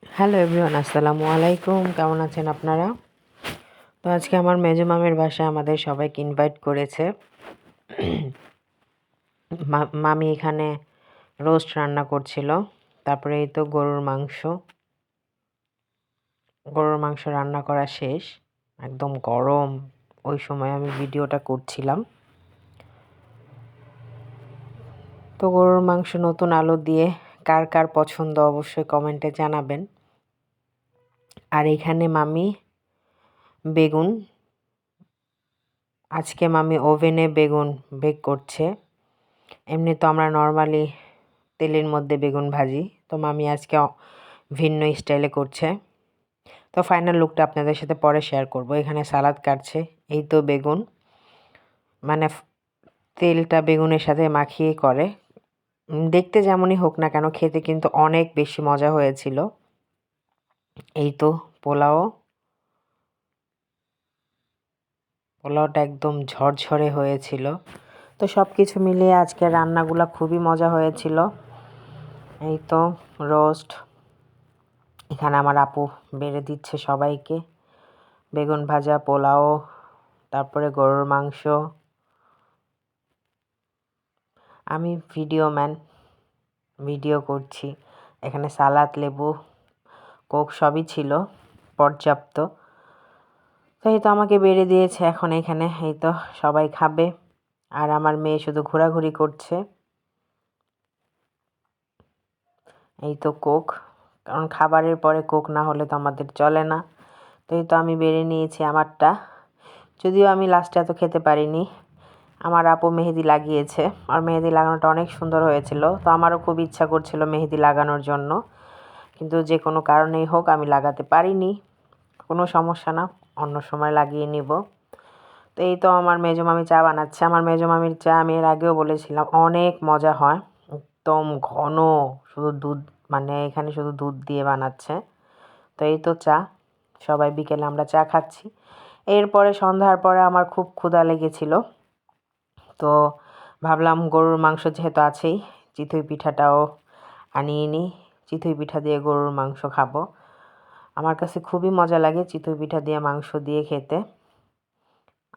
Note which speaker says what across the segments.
Speaker 1: Hello everyone, আসসালামু আলাইকুম। কেমন আছেন আপনারা? তো আজকে আমার মেজো মামির বাসায় আমাদের সবাইকে ইনভাইট করেছে। মামি এখানে রোস্ট রান্না করছিল। তারপরে এই তো গরুর মাংস রান্না করা শেষ, একদম গরম। ওই সময় আমি ভিডিওটা করছিলাম। তো গরুর মাংস নতুন আলু দিয়ে কার কার পছন্দ অবশ্যই কমেন্টে জানাবেন। আর এখানে মামি বেগুন, আজকে মামি ওভেনে বেগুন বেক করছে। এমনি তো আমরা নর্মালি তেলের মধ্যে বেগুন ভাজি, তো মামি আজকে ভিন্ন স্টাইলে করছে। তো ফাইনাল লুকটা আপনাদের সাথে পরে শেয়ার করব। এখানে সালাদ কাটছে। এই তো বেগুন, মানে তেলটা বেগুনের সাথে মাখিয়ে করে। দেখতে যেমনই হোক না কেন, খেতে কিন্তু অনেক বেশি মজা হয়েছিল। এই তো পোলাওটা একদম ঝরঝরে হয়েছিল। তো সব কিছু মিলিয়ে আজকের রান্নাগুলো খুবই মজা হয়েছিল। এই তো রোস্ট, এখানে আমার আপু বেড়ে দিচ্ছে সবাইকে। বেগুন ভাজা, পোলাও, তারপরে গরুর মাংস। আমি ভিডিও করছি। এখানে সালাদ, লেবু, কোক সবই ছিল পর্যাপ্ত। তো এই তো আমাকে বেড়ে দিয়েছে। এখন এখানে এই তো সবাই খাবে, আর আমার মেয়ে শুধু ঘোরাঘুরি করছে। এই তো কোক, কারণ খাবারের পরে কোক না হলে তো আমাদের চলে না। তো এই তো আমি বেড়ে নিয়েছি আমারটা। যদিও আমি লাস্টে এত খেতে পারিনি। আমার আপু মেহেদি লাগিয়েছে, আর মেহেদি লাগানোটা অনেক সুন্দর হয়েছিল। তো আমারও খুব ইচ্ছা করছিল মেহেদি লাগানোর জন্য, কিন্তু যে কোনো কারণেই হোক আমি লাগাতে পারিনি। কোনো সমস্যা না, অন্য সময় লাগিয়ে নিব। তো এই তো আমার মেজো মামি চা বানাচ্ছে। আমার মেজো মামির চা আমি এর আগেও বলেছিলাম অনেক মজা হয়, একদম ঘন, শুধু দুধ, মানে এখানে শুধু দুধ দিয়ে বানাচ্ছে। তো এই তো চা, সবাই বিকেলে আমরা চা খাচ্ছি। এরপরে সন্ধ্যার পরে আমার খুব ক্ষুধা লেগেছিল, তো ভাবলাম গরুর মাংস যেহেতু আছেই, চিতই পিঠাটাও আনিয়ে নিই। চিতই পিঠা দিয়ে গরুর মাংস খাবো। আমার কাছে খুবই মজা লাগে চিতই পিঠা দিয়ে মাংস দিয়ে খেতে।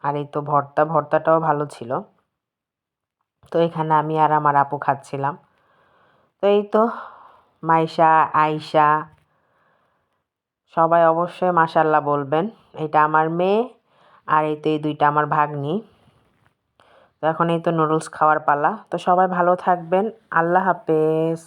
Speaker 1: আর এই তো ভর্তাটাও ভালো ছিল। তো এখানে আমি আর আমার আপু খাচ্ছিলাম। তো এই তো মাইশা, আয়শা, সবাই অবশ্যই মাশাল্লাহ বলবেন। এটা আমার মেয়ে, আর এই তো এই দুইটা আমার ভাগ্নি। তো এখন এই তো নুডলস খাওয়ার পালা। তো সবাই ভালো থাকবেন। আল্লাহ হাফেজ।